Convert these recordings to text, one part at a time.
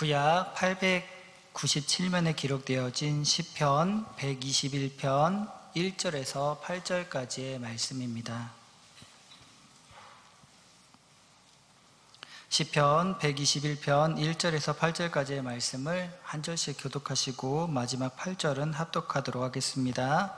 구약 897면에 기록되어진 시편 121편 1절에서 8절까지의 말씀입니다. 시편 121편 1절에서 8절까지의 말씀을 한 절씩 교독하시고 마지막 8절은 합독하도록 하겠습니다.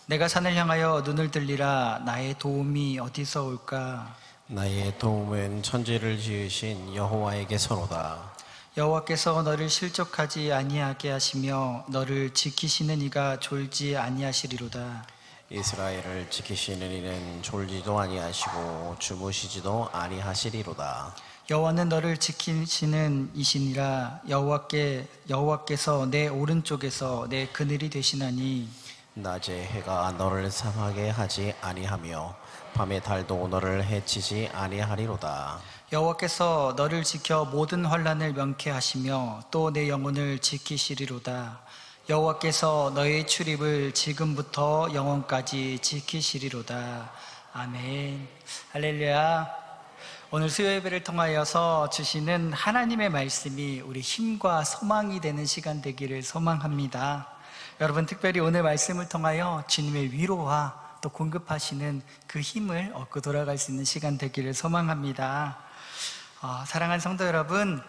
내가 산을 향하여 눈을 들리라. 나의 도움이 어디서 올까? 나의 도움은 천지를 지으신 여호와에게서로다. 여호와께서 너를 실족하지 아니하게 하시며 너를 지키시는 이가 졸지 아니하시리로다. 이스라엘을 지키시는 이는 졸지도 아니하시고 주무시지도 아니하시리로다. 여호와는 너를 지키시는 이시니라. 여호와께서 내 오른쪽에서 내 그늘이 되시나니 낮에 해가 너를 상하게 하지 아니하며 밤에 달도 너를 해치지 아니하리로다. 여호와께서 너를 지켜 모든 환난을 면케하시며 또 내 영혼을 지키시리로다. 여호와께서 너의 출입을 지금부터 영원까지 지키시리로다. 아멘. 할렐루야. 오늘 수요 예배를 통하여서 주시는 하나님의 말씀이 우리 힘과 소망이 되는 시간 되기를 소망합니다. 여러분, 특별히 오늘 말씀을 통하여 주님의 위로와 또 공급하시는 그 힘을 얻고 돌아갈 수 있는 시간 되기를 소망합니다. 사랑하는 성도 여러분,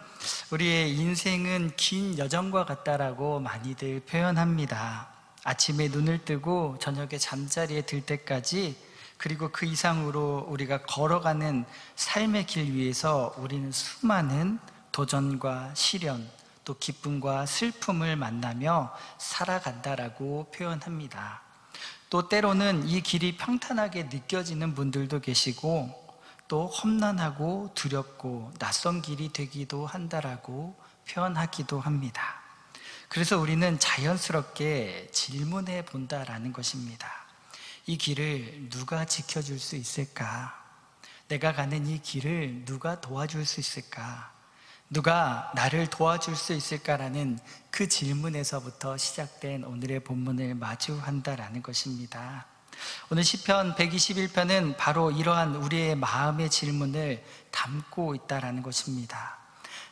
우리의 인생은 긴 여정과 같다라고 많이들 표현합니다. 아침에 눈을 뜨고 저녁에 잠자리에 들 때까지, 그리고 그 이상으로 우리가 걸어가는 삶의 길 위에서 우리는 수많은 도전과 시련, 또 기쁨과 슬픔을 만나며 살아간다라고 표현합니다. 또 때로는 이 길이 평탄하게 느껴지는 분들도 계시고, 또 험난하고 두렵고 낯선 길이 되기도 한다라고 표현하기도 합니다. 그래서 우리는 자연스럽게 질문해 본다라는 것입니다. 이 길을 누가 지켜줄 수 있을까? 내가 가는 이 길을 누가 도와줄 수 있을까? 누가 나를 도와줄 수 있을까라는 그 질문에서부터 시작된 오늘의 본문을 마주한다라는 것입니다. 오늘 시편 121편은 바로 이러한 우리의 마음의 질문을 담고 있다라는 것입니다.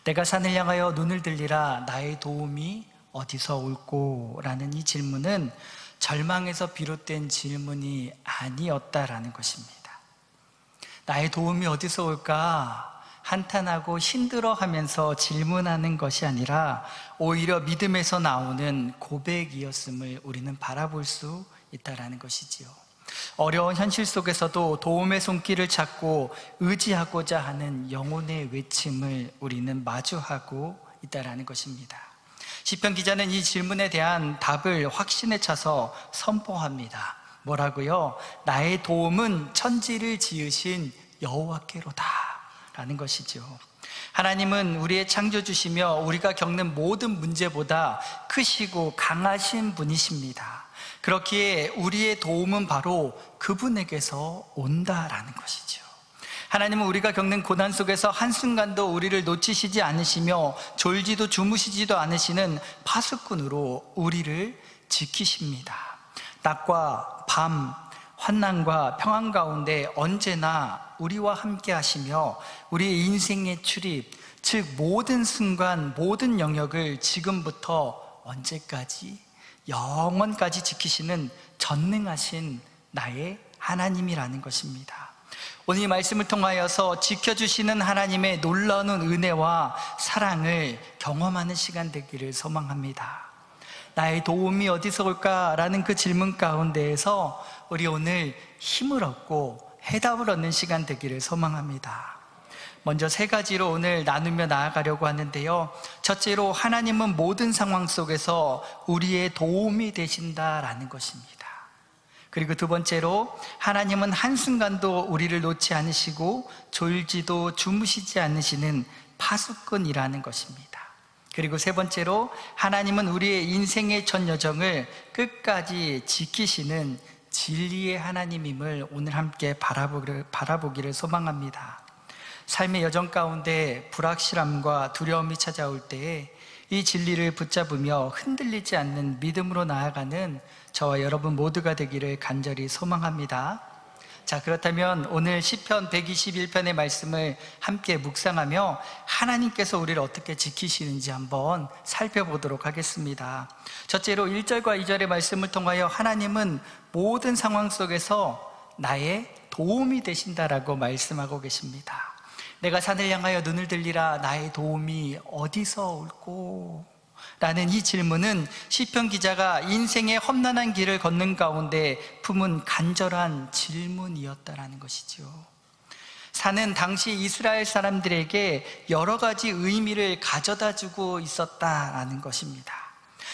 내가 산을 향하여 눈을 들리라. 나의 도움이 어디서 올꼬? 라는 이 질문은 절망에서 비롯된 질문이 아니었다라는 것입니다. 나의 도움이 어디서 올까? 한탄하고 힘들어하면서 질문하는 것이 아니라 오히려 믿음에서 나오는 고백이었음을 우리는 바라볼 수 있다라는 것이지요. 어려운 현실 속에서도 도움의 손길을 찾고 의지하고자 하는 영혼의 외침을 우리는 마주하고 있다라는 것입니다. 시편 기자는 이 질문에 대한 답을 확신에 차서 선포합니다. 뭐라고요? 나의 도움은 천지를 지으신 여호와께로다 라는 것이죠. 하나님은 우리의 창조주시며 우리가 겪는 모든 문제보다 크시고 강하신 분이십니다. 그렇기에 우리의 도움은 바로 그분에게서 온다라는 것이죠. 하나님은 우리가 겪는 고난 속에서 한순간도 우리를 놓치시지 않으시며 졸지도 주무시지도 않으시는 파수꾼으로 우리를 지키십니다. 낮과 밤, 환난과 평안 가운데 언제나 우리와 함께 하시며 우리의 인생의 출입, 즉 모든 순간, 모든 영역을 지금부터 언제까지, 영원까지 지키시는 전능하신 나의 하나님이라는 것입니다. 오늘 이 말씀을 통하여서 지켜주시는 하나님의 놀라운 은혜와 사랑을 경험하는 시간 되기를 소망합니다. 나의 도움이 어디서 올까라는 그 질문 가운데에서 우리 오늘 힘을 얻고 해답을 얻는 시간 되기를 소망합니다. 먼저 세 가지로 오늘 나누며 나아가려고 하는데요. 첫째로, 하나님은 모든 상황 속에서 우리의 도움이 되신다라는 것입니다. 그리고 두 번째로, 하나님은 한순간도 우리를 놓지 않으시고 졸지도 주무시지 않으시는 파수꾼이라는 것입니다. 그리고 세 번째로, 하나님은 우리의 인생의 전 여정을 끝까지 지키시는 진리의 하나님임을 오늘 함께 바라보기를 소망합니다. 삶의 여정 가운데 불확실함과 두려움이 찾아올 때에 이 진리를 붙잡으며 흔들리지 않는 믿음으로 나아가는 저와 여러분 모두가 되기를 간절히 소망합니다. 자, 그렇다면 오늘 시편 121편의 말씀을 함께 묵상하며 하나님께서 우리를 어떻게 지키시는지 한번 살펴보도록 하겠습니다. 첫째로 1절과 2절의 말씀을 통하여 하나님은 모든 상황 속에서 나의 도움이 되신다라고 말씀하고 계십니다. 내가 산을 향하여 눈을 들리라, 나의 도움이 어디서 올꼬? 라는 이 질문은 시편 기자가 인생의 험난한 길을 걷는 가운데 품은 간절한 질문이었다라는 것이죠. 산은 당시 이스라엘 사람들에게 여러 가지 의미를 가져다 주고 있었다라는 것입니다.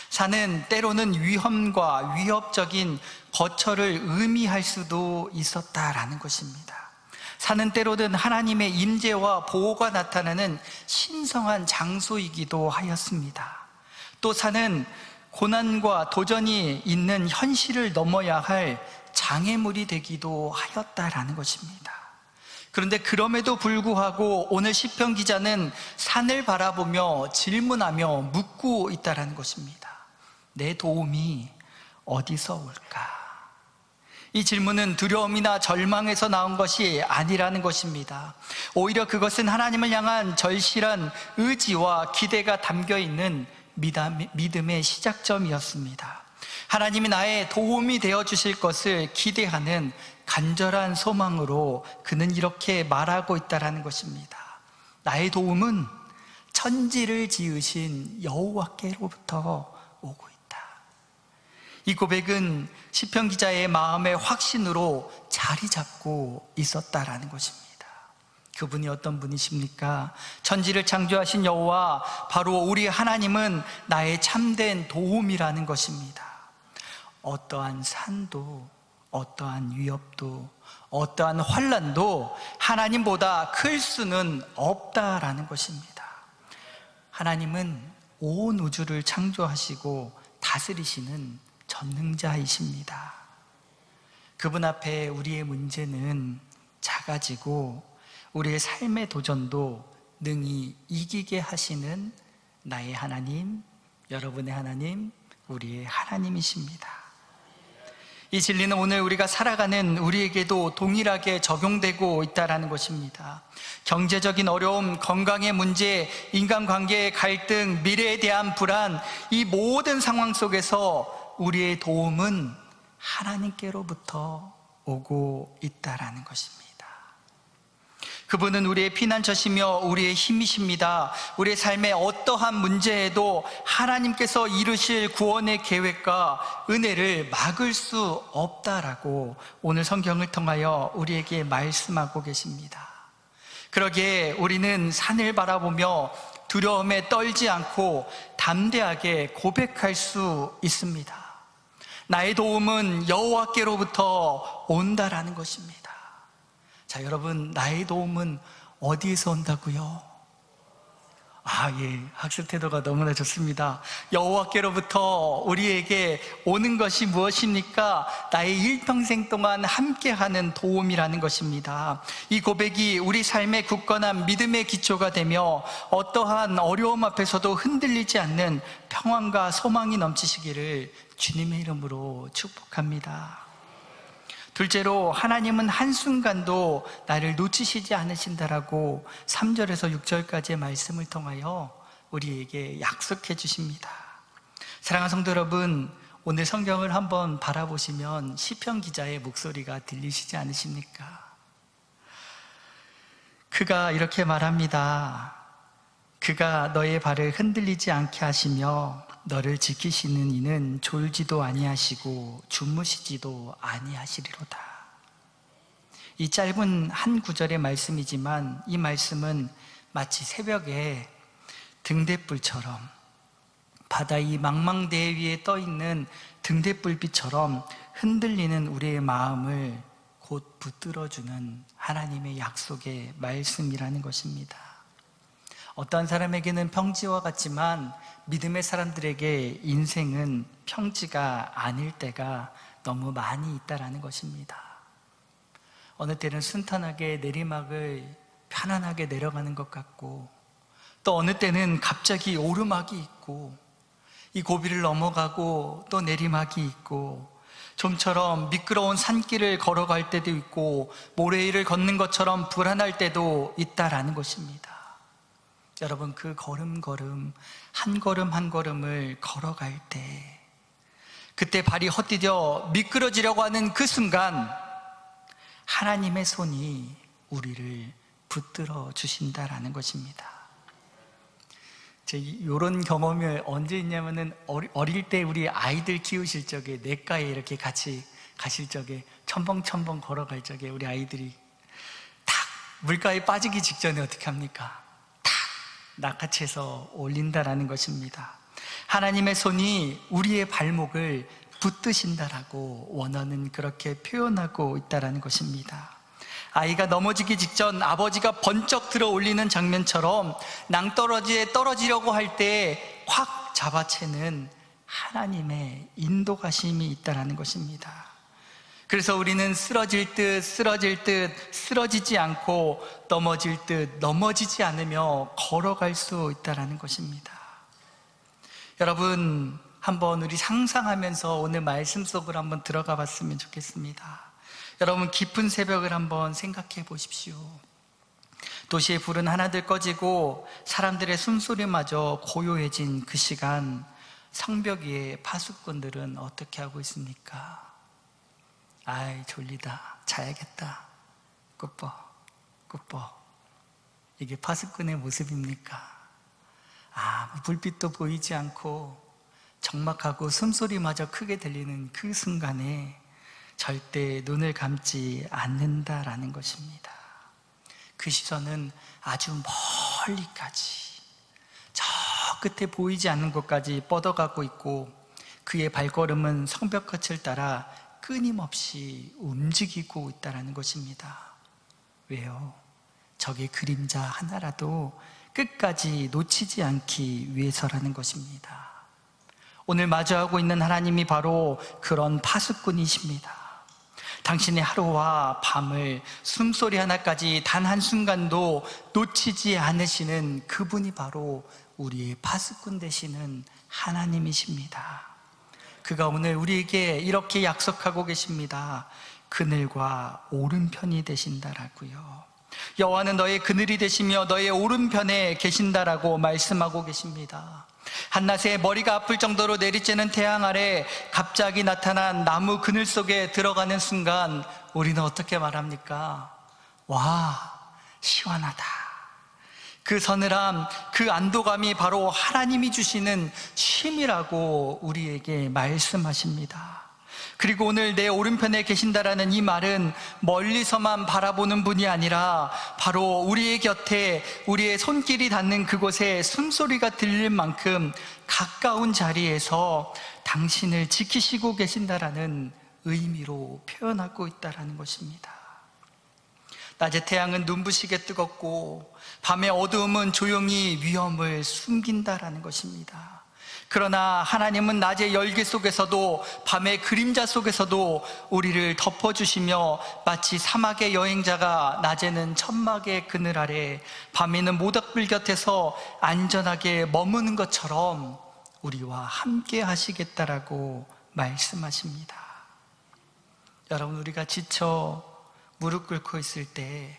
산은 때로는 위험과 위협적인 거처를 의미할 수도 있었다라는 것입니다. 산은 때로는 하나님의 임재와 보호가 나타나는 신성한 장소이기도 하였습니다. 또 산은 고난과 도전이 있는 현실을 넘어야 할 장애물이 되기도 하였다라는 것입니다. 그런데 그럼에도 불구하고 오늘 시편 기자는 산을 바라보며 질문하며 묻고 있다라는 것입니다. 내 도움이 어디서 올까? 이 질문은 두려움이나 절망에서 나온 것이 아니라는 것입니다. 오히려 그것은 하나님을 향한 절실한 의지와 기대가 담겨 있는 믿음의 시작점이었습니다. 하나님이 나의 도움이 되어 주실 것을 기대하는 간절한 소망으로 그는 이렇게 말하고 있다는 것입니다. 나의 도움은 천지를 지으신 여호와께로부터 오고 있다. 이 고백은 시편 기자의 마음의 확신으로 자리 잡고 있었다라는 것입니다. 그분이 어떤 분이십니까? 천지를 창조하신 여호와, 바로 우리 하나님은 나의 참된 도움이라는 것입니다. 어떠한 산도, 어떠한 위협도, 어떠한 환난도 하나님보다 클 수는 없다라는 것입니다. 하나님은 온 우주를 창조하시고 다스리시는 전능자이십니다. 그분 앞에 우리의 문제는 작아지고 우리의 삶의 도전도 능히 이기게 하시는 나의 하나님, 여러분의 하나님, 우리의 하나님이십니다. 이 진리는 오늘 우리가 살아가는 우리에게도 동일하게 적용되고 있다는 것입니다. 경제적인 어려움, 건강의 문제, 인간관계의 갈등, 미래에 대한 불안, 이 모든 상황 속에서 우리의 도움은 하나님께로부터 오고 있다는 것입니다. 그분은 우리의 피난처시며 우리의 힘이십니다. 우리의 삶의 어떠한 문제에도 하나님께서 이루실 구원의 계획과 은혜를 막을 수 없다라고 오늘 성경을 통하여 우리에게 말씀하고 계십니다. 그러기에 우리는 산을 바라보며 두려움에 떨지 않고 담대하게 고백할 수 있습니다. 나의 도움은 여호와께로부터 온다라는 것입니다. 자, 여러분, 나의 도움은 어디에서 온다고요? 학습 태도가 너무나 좋습니다. 여호와께로부터 우리에게 오는 것이 무엇입니까? 나의 일평생 동안 함께하는 도움이라는 것입니다. 이 고백이 우리 삶의 굳건한 믿음의 기초가 되며 어떠한 어려움 앞에서도 흔들리지 않는 평안과 소망이 넘치시기를 주님의 이름으로 축복합니다. 둘째로, 하나님은 한순간도 나를 놓치시지 않으신다라고 3절에서 6절까지의 말씀을 통하여 우리에게 약속해 주십니다. 사랑하는 성도 여러분, 오늘 성경을 한번 바라보시면 시편 기자의 목소리가 들리시지 않으십니까? 그가 이렇게 말합니다. 그가 너의 발을 흔들리지 않게 하시며 너를 지키시는 이는 졸지도 아니하시고 주무시지도 아니하시리로다. 이 짧은 한 구절의 말씀이지만 이 말씀은 마치 새벽에 등대불처럼, 바다 이 망망대해 위에 떠있는 등대불빛처럼 흔들리는 우리의 마음을 곧 붙들어주는 하나님의 약속의 말씀이라는 것입니다. 어떠한 사람에게는 평지와 같지만 믿음의 사람들에게 인생은 평지가 아닐 때가 너무 많이 있다라는 것입니다. 어느 때는 순탄하게 내리막을 편안하게 내려가는 것 같고, 또 어느 때는 갑자기 오르막이 있고, 이 고비를 넘어가고 또 내리막이 있고, 좀처럼 미끄러운 산길을 걸어갈 때도 있고 모래 위를 걷는 것처럼 불안할 때도 있다라는 것입니다. 여러분, 그 걸음 한 걸음을 걸어갈 때, 그때 발이 헛디뎌 미끄러지려고 하는 그 순간 하나님의 손이 우리를 붙들어 주신다라는 것입니다. 이런 경험이 언제 있냐면은 어릴 때 우리 아이들 키우실 적에 냇가에 이렇게 같이 가실 적에 첨벙첨벙 걸어갈 적에 우리 아이들이 탁 물가에 빠지기 직전에 어떻게 합니까? 탁 낚아채서 올린다라는 것입니다. 하나님의 손이 우리의 발목을 붙드신다라고 원어는 그렇게 표현하고 있다라는 것입니다. 아이가 넘어지기 직전 아버지가 번쩍 들어 올리는 장면처럼 낭떠러지에 떨어지려고 할 때 확 잡아채는 하나님의 인도가심이 있다는 것입니다. 그래서 우리는 쓰러질 듯 쓰러지지 않고 넘어질 듯 넘어지지 않으며 걸어갈 수 있다는 것입니다. 여러분, 한번 우리 상상하면서 오늘 말씀 속으로 한번 들어가 봤으면 좋겠습니다. 여러분, 깊은 새벽을 한번 생각해 보십시오. 도시의 불은 하나둘 꺼지고 사람들의 숨소리마저 고요해진 그 시간, 성벽 위에 파수꾼들은 어떻게 하고 있습니까? 아이, 졸리다, 자야겠다, 꾸뻐. 이게 파수꾼의 모습입니까? 불빛도 보이지 않고 적막하고 숨소리마저 크게 들리는 그 순간에 절대 눈을 감지 않는다라는 것입니다. 그 시선은 아주 멀리까지, 저 끝에 보이지 않는 곳까지 뻗어가고 있고, 그의 발걸음은 성벽 끝을 따라 끊임없이 움직이고 있다는 것입니다. 왜요? 적의 그림자 하나라도 끝까지 놓치지 않기 위해서라는 것입니다. 오늘 마주하고 있는 하나님이 바로 그런 파수꾼이십니다. 당신의 하루와 밤을 숨소리 하나까지 단 한순간도 놓치지 않으시는 그분이 바로 우리의 파수꾼 되시는 하나님이십니다. 그가 오늘 우리에게 이렇게 약속하고 계십니다. 그늘과 오른편이 되신다라고요. 여호와는 너의 그늘이 되시며 너의 오른편에 계신다라고 말씀하고 계십니다. 한낮에 머리가 아플 정도로 내리쬐는 태양 아래 갑자기 나타난 나무 그늘 속에 들어가는 순간 우리는 어떻게 말합니까? 와, 시원하다. 그 서늘함, 그 안도감이 바로 하나님이 주시는 쉼이라고 우리에게 말씀하십니다. 그리고 오늘 내 오른편에 계신다라는 이 말은 멀리서만 바라보는 분이 아니라 바로 우리의 곁에, 우리의 손길이 닿는 그곳에 숨소리가 들릴 만큼 가까운 자리에서 당신을 지키시고 계신다라는 의미로 표현하고 있다는 것입니다. 낮의 태양은 눈부시게 뜨겁고 밤의 어두움은 조용히 위험을 숨긴다라는 것입니다. 그러나 하나님은 낮의 열기 속에서도 밤의 그림자 속에서도 우리를 덮어주시며 마치 사막의 여행자가 낮에는 천막의 그늘 아래, 밤에는 모닥불 곁에서 안전하게 머무는 것처럼 우리와 함께 하시겠다라고 말씀하십니다. 여러분, 우리가 지쳐 무릎 꿇고 있을 때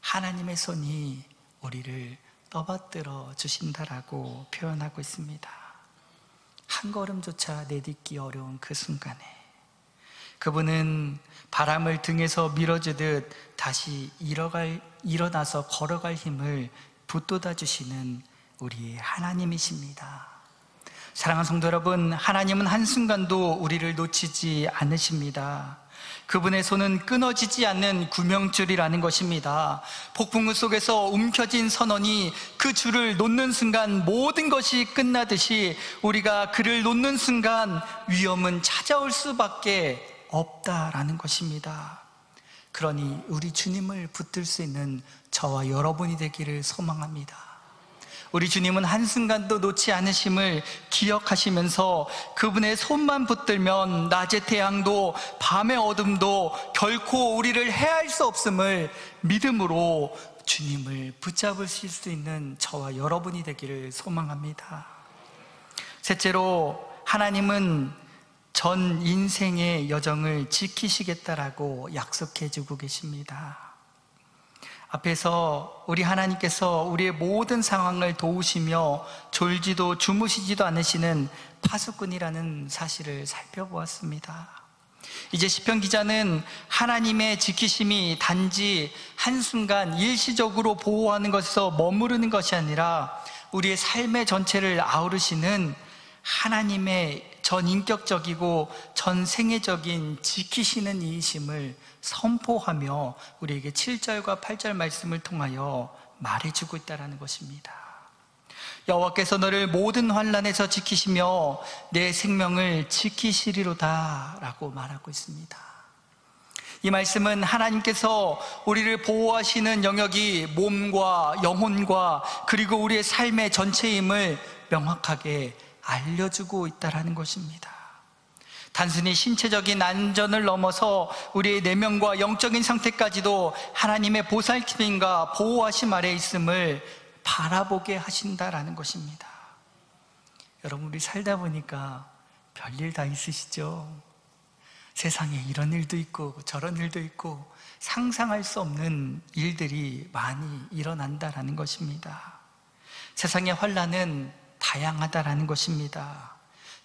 하나님의 손이 우리를 떠받들어 주신다라고 표현하고 있습니다. 한 걸음조차 내딛기 어려운 그 순간에 그분은 바람을 등에서 밀어주듯 다시 일어나서 걸어갈 힘을 북돋아 주시는 우리의 하나님이십니다. 사랑하는 성도 여러분, 하나님은 한순간도 우리를 놓치지 않으십니다. 그분의 손은 끊어지지 않는 구명줄이라는 것입니다. 폭풍우 속에서 움켜진 선원이 그 줄을 놓는 순간 모든 것이 끝나듯이 우리가 그를 놓는 순간 위험은 찾아올 수밖에 없다라는 것입니다. 그러니 우리 주님을 붙들 수 있는 저와 여러분이 되기를 소망합니다. 우리 주님은 한순간도 놓지 않으심을 기억하시면서 그분의 손만 붙들면 낮의 태양도 밤의 어둠도 결코 우리를 해할 수 없음을 믿음으로 주님을 붙잡으실 수 있는 저와 여러분이 되기를 소망합니다. 셋째로, 하나님은 전 인생의 여정을 지키시겠다라고 약속해 주고 계십니다. 앞에서 우리 하나님께서 우리의 모든 상황을 도우시며 졸지도 주무시지도 않으시는 파수꾼이라는 사실을 살펴보았습니다. 이제 시편 기자는 하나님의 지키심이 단지 한순간 일시적으로 보호하는 것에서 머무르는 것이 아니라 우리의 삶의 전체를 아우르시는 하나님의 전인격적이고 전생애적인 지키시는 이이심을 선포하며 우리에게 7절과 8절 말씀을 통하여 말해주고 있다는 것입니다. 여호와께서 너를 모든 환난에서 지키시며 내 생명을 지키시리로다 라고 말하고 있습니다. 이 말씀은 하나님께서 우리를 보호하시는 영역이 몸과 영혼과 그리고 우리의 삶의 전체임을 명확하게 알려주고 있다는 것입니다. 단순히 신체적인 안전을 넘어서 우리의 내면과 영적인 상태까지도 하나님의 보살핌과 보호하심 아래 있음을 바라보게 하신다라는 것입니다. 여러분, 우리 살다 보니까 별일 다 있으시죠? 세상에 이런 일도 있고 저런 일도 있고 상상할 수 없는 일들이 많이 일어난다라는 것입니다. 세상의 환난은 다양하다라는 것입니다.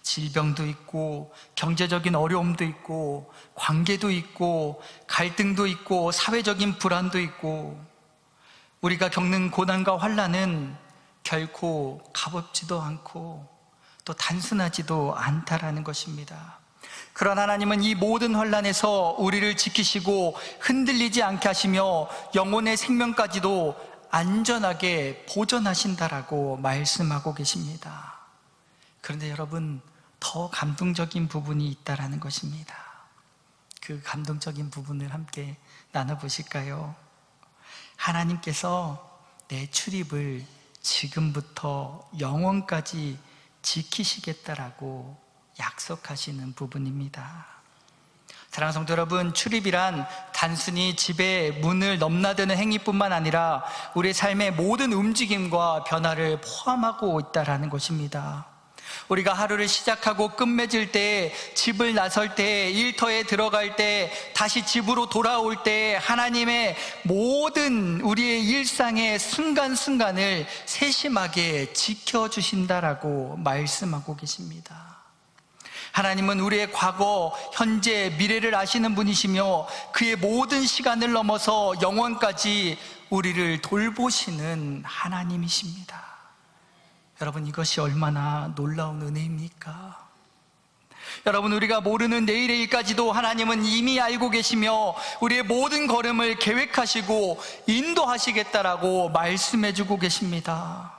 질병도 있고 경제적인 어려움도 있고 관계도 있고 갈등도 있고 사회적인 불안도 있고 우리가 겪는 고난과 환난은 결코 가볍지도 않고 또 단순하지도 않다라는 것입니다. 그러나 하나님은 이 모든 환난에서 우리를 지키시고 흔들리지 않게 하시며 영혼의 생명까지도 안전하게 보존하신다라고 말씀하고 계십니다. 그런데 여러분, 더 감동적인 부분이 있다라는 것입니다. 그 감동적인 부분을 함께 나눠보실까요? 하나님께서 내 출입을 지금부터 영원까지 지키시겠다라고 약속하시는 부분입니다. 사랑하는 성도 여러분, 출입이란 단순히 집의 문을 넘나드는 행위뿐만 아니라 우리의 삶의 모든 움직임과 변화를 포함하고 있다는 것입니다. 우리가 하루를 시작하고 끝맺을 때, 집을 나설 때, 일터에 들어갈 때, 다시 집으로 돌아올 때 하나님의 모든 우리의 일상의 순간순간을 세심하게 지켜주신다라고 말씀하고 계십니다. 하나님은 우리의 과거, 현재, 미래를 아시는 분이시며 그의 모든 시간을 넘어서 영원까지 우리를 돌보시는 하나님이십니다. 여러분, 이것이 얼마나 놀라운 은혜입니까? 여러분, 우리가 모르는 내일의 일까지도 하나님은 이미 알고 계시며 우리의 모든 걸음을 계획하시고 인도하시겠다라고 말씀해주고 계십니다.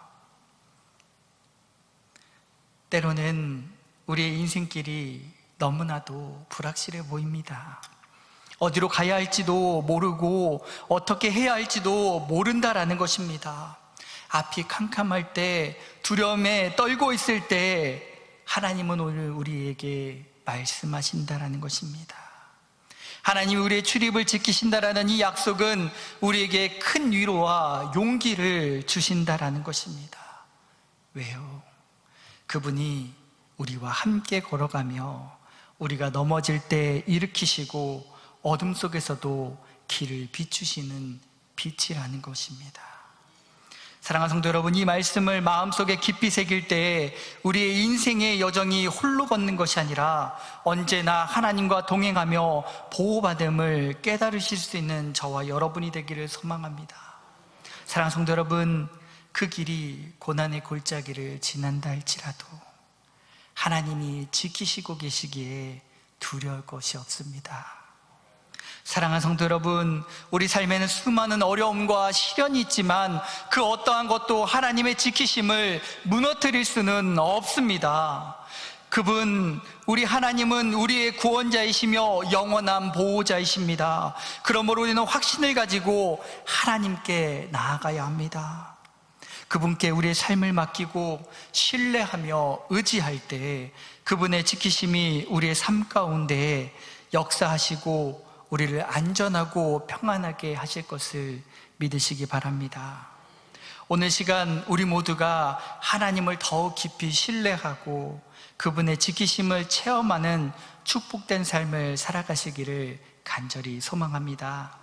때로는 우리의 인생길이 너무나도 불확실해 보입니다. 어디로 가야 할지도 모르고 어떻게 해야 할지도 모른다라는 것입니다. 앞이 캄캄할 때, 두려움에 떨고 있을 때 하나님은 오늘 우리에게 말씀하신다라는 것입니다. 하나님이 우리의 출입을 지키신다라는 이 약속은 우리에게 큰 위로와 용기를 주신다라는 것입니다. 왜요? 그분이 우리와 함께 걸어가며 우리가 넘어질 때 일으키시고 어둠 속에서도 길을 비추시는 빛이라는 것입니다. 사랑하는 성도 여러분, 이 말씀을 마음속에 깊이 새길 때 우리의 인생의 여정이 홀로 걷는 것이 아니라 언제나 하나님과 동행하며 보호받음을 깨달으실 수 있는 저와 여러분이 되기를 소망합니다. 사랑하는 성도 여러분, 그 길이 고난의 골짜기를 지난다 할지라도 하나님이 지키시고 계시기에 두려울 것이 없습니다. 사랑하는 성도 여러분, 우리 삶에는 수많은 어려움과 시련이 있지만 그 어떠한 것도 하나님의 지키심을 무너뜨릴 수는 없습니다. 그분, 우리 하나님은 우리의 구원자이시며 영원한 보호자이십니다. 그러므로 우리는 확신을 가지고 하나님께 나아가야 합니다. 그분께 우리의 삶을 맡기고 신뢰하며 의지할 때 그분의 지키심이 우리의 삶 가운데 역사하시고 우리를 안전하고 평안하게 하실 것을 믿으시기 바랍니다. 오늘 시간 우리 모두가 하나님을 더욱 깊이 신뢰하고 그분의 지키심을 체험하는 축복된 삶을 살아가시기를 간절히 소망합니다.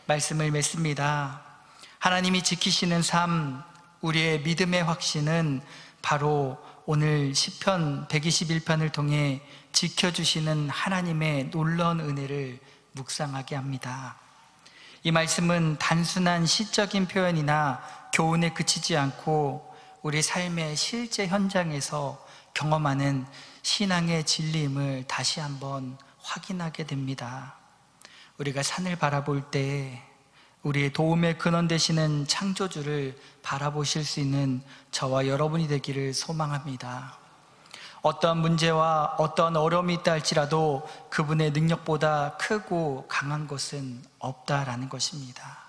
말씀을 맺습니다. 하나님이 지키시는 삶, 우리의 믿음의 확신은 바로 오늘 시편 121편을 통해 지켜주시는 하나님의 놀라운 은혜를 묵상하게 합니다. 이 말씀은 단순한 시적인 표현이나 교훈에 그치지 않고 우리 삶의 실제 현장에서 경험하는 신앙의 진리임을 다시 한번 확인하게 됩니다. 우리가 산을 바라볼 때 우리의 도움의 근원 되시는 창조주를 바라보실 수 있는 저와 여러분이 되기를 소망합니다. 어떠한 문제와 어떠한 어려움이 있다 할지라도 그분의 능력보다 크고 강한 것은 없다라는 것입니다.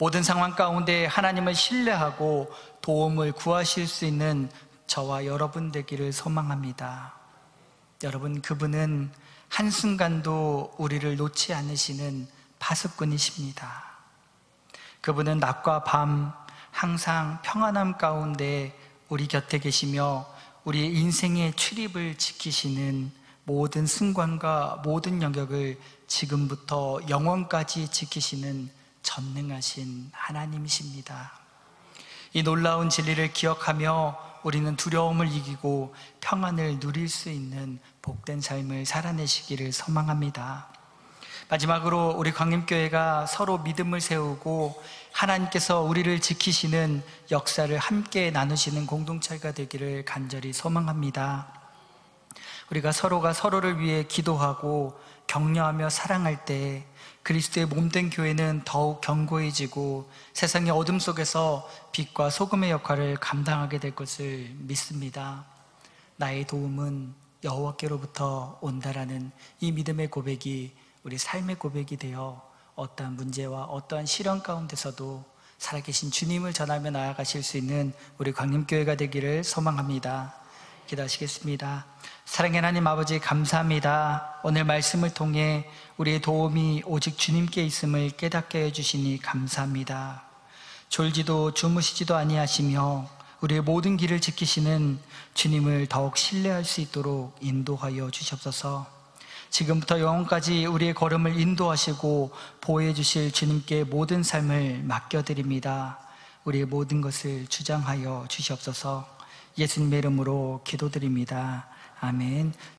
모든 상황 가운데 하나님을 신뢰하고 도움을 구하실 수 있는 저와 여러분 되기를 소망합니다. 여러분, 그분은 한순간도 우리를 놓지 않으시는 파수꾼이십니다. 그분은 낮과 밤 항상 평안함 가운데 우리 곁에 계시며 우리의 인생의 출입을 지키시는 모든 순간과 모든 영역을 지금부터 영원까지 지키시는 전능하신 하나님이십니다. 이 놀라운 진리를 기억하며 우리는 두려움을 이기고 평안을 누릴 수 있는 복된 삶을 살아내시기를 소망합니다. 마지막으로 우리 광림교회가 서로 믿음을 세우고 하나님께서 우리를 지키시는 역사를 함께 나누시는 공동체가 되기를 간절히 소망합니다. 우리가 서로가 서로를 위해 기도하고 격려하며 사랑할 때 그리스도의 몸된 교회는 더욱 견고해지고 세상의 어둠 속에서 빛과 소금의 역할을 감당하게 될 것을 믿습니다. 나의 도움은 여호와께로부터 온다라는 이 믿음의 고백이 우리 삶의 고백이 되어 어떠한 문제와 어떠한 시련 가운데서도 살아계신 주님을 전하며 나아가실 수 있는 우리 광림교회가 되기를 소망합니다. 기도하시겠습니다. 사랑의 하나님 아버지, 감사합니다. 오늘 말씀을 통해 우리의 도움이 오직 주님께 있음을 깨닫게 해주시니 감사합니다. 졸지도 주무시지도 아니하시며 우리의 모든 길을 지키시는 주님을 더욱 신뢰할 수 있도록 인도하여 주시옵소서. 지금부터 영원까지 우리의 걸음을 인도하시고 보호해 주실 주님께 모든 삶을 맡겨드립니다. 우리의 모든 것을 주장하여 주시옵소서. 예수님의 이름으로 기도드립니다. 아멘.